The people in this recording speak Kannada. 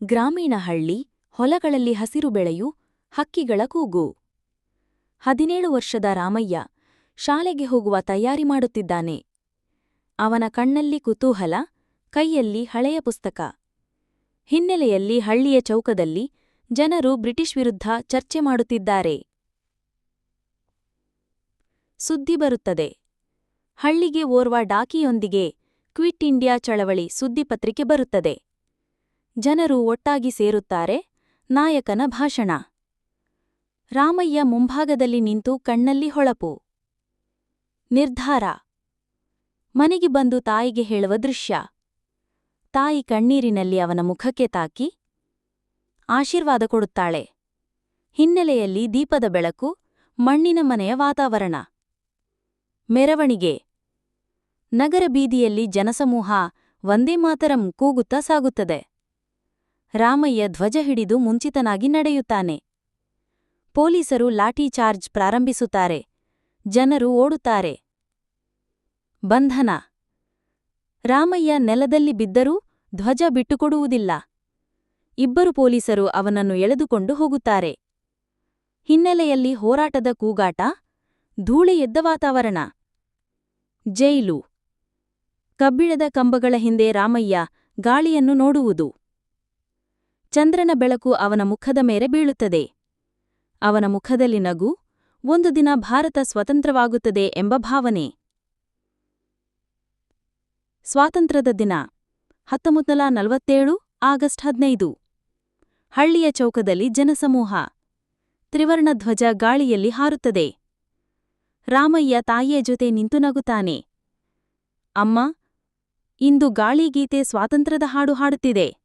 ಗ್ರಾಮೀಣ ಹಳ್ಳಿ, ಹೊಲಗಳಲ್ಲಿ ಹಸಿರು ಬೆಳೆಯು, ಹಕ್ಕಿಗಳ ಕೂಗು. 17 ವರ್ಷದ ರಾಮಯ್ಯ ಶಾಲೆಗೆ ಹೋಗುವ ತಯಾರಿ ಮಾಡುತ್ತಿದ್ದಾನೆ. ಅವನ ಕಣ್ಣಲ್ಲಿ ಕುತೂಹಲ, ಕೈಯಲ್ಲಿ ಹಳೆಯ ಪುಸ್ತಕ. ಹಿನ್ನೆಲೆಯಲ್ಲಿ ಹಳ್ಳಿಯ ಚೌಕದಲ್ಲಿ ಜನರು ಬ್ರಿಟಿಷ್ ವಿರುದ್ಧ ಚರ್ಚೆ ಮಾಡುತ್ತಿದ್ದಾರೆ. ಸುದ್ದಿ ಬರುತ್ತದೆ. ಹಳ್ಳಿಗೆ ಓರ್ವ ಡಾಕಿಯೊಂದಿಗೆ ಕ್ವಿಟ್ ಇಂಡಿಯಾ ಚಳವಳಿ ಸುದ್ದಿಪತ್ರಿಕೆ ಬರುತ್ತದೆ. ಜನರು ಒಟ್ಟಾಗಿ ಸೇರುತ್ತಾರೆ. ನಾಯಕನ ಭಾಷಣ. ರಾಮಯ್ಯ ಮುಂಭಾಗದಲ್ಲಿ ನಿಂತು ಕಣ್ಣಲ್ಲಿ ಹೊಳಪು. ನಿರ್ಧಾರ. ಮನೆಗೆ ಬಂದು ತಾಯಿಗೆ ಹೇಳುವ ದೃಶ್ಯ. ತಾಯಿ ಕಣ್ಣೀರಿನಲ್ಲಿ ಅವನ ಮುಖಕ್ಕೆ ತಾಕಿ ಆಶೀರ್ವಾದ ಕೊಡುತ್ತಾಳೆ. ಹಿನ್ನೆಲೆಯಲ್ಲಿ ದೀಪದ ಬೆಳಕು, ಮಣ್ಣಿನ ಮನೆಯ ವಾತಾವರಣ. ಮೆರವಣಿಗೆ. ನಗರ ಬೀದಿಯಲ್ಲಿ ಜನಸಮೂಹ ವಂದೇ ಮಾತರಂ ಕೂಗುತ್ತಾ ಸಾಗುತ್ತದೆ. ರಾಮಯ್ಯ ಧ್ವಜ ಹಿಡಿದು ಮುಂಚಿತನಾಗಿ ನಡೆಯುತ್ತಾನೆ. ಪೊಲೀಸರು ಲಾಠಿ ಚಾರ್ಜ್ ಪ್ರಾರಂಭಿಸುತ್ತಾರೆ. ಜನರು ಓಡುತ್ತಾರೆ. ಬಂಧನ. ರಾಮಯ್ಯ ನೆಲದಲ್ಲಿ ಬಿದ್ದರೂ ಧ್ವಜ ಬಿಟ್ಟುಕೊಡುವುದಿಲ್ಲ. ಇಬ್ಬರು ಪೊಲೀಸರು ಅವನನ್ನು ಎಳೆದುಕೊಂಡು ಹೋಗುತ್ತಾರೆ. ಹಿನ್ನೆಲೆಯಲ್ಲಿ ಹೋರಾಟದ ಕೂಗಾಟ, ಧೂಳೆ ಎದ್ದ ವಾತಾವರಣ. ಜೈಲು. ಕಬ್ಬಿಣದ ಕಂಬಗಳ ಹಿಂದೆ ರಾಮಯ್ಯ ಗಾಳಿಯನ್ನು ನೋಡುವುದು. ಚಂದ್ರನ ಬೆಳಕು ಅವನ ಮುಖದ ಮೇಲೆ ಬೀಳುತ್ತದೆ. ಅವನ ಮುಖದಲ್ಲಿ ನಗು, ಒಂದು ದಿನ ಭಾರತ ಸ್ವತಂತ್ರವಾಗುತ್ತದೆ ಎಂಬ ಭಾವನೆ. ಸ್ವಾತಂತ್ರ್ಯದ ದಿನ 1947 ಆಗಸ್ಟ್ 15. ಹಳ್ಳಿಯ ಚೌಕದಲ್ಲಿ ಜನಸಮೂಹ. ತ್ರಿವರ್ಣ ಧ್ವಜ ಗಾಳಿಯಲ್ಲಿ ಹಾರುತ್ತದೆ. ರಾಮಯ್ಯ ತಾಯಿಯ ಜೊತೆ ನಿಂತು ನಗುತ್ತಾನೆ. ಅಮ್ಮ, ಇಂದು ಗಾಳಿಗೀತೆ ಸ್ವಾತಂತ್ರ್ಯದ ಹಾಡು ಹಾಡುತ್ತಿದೆ.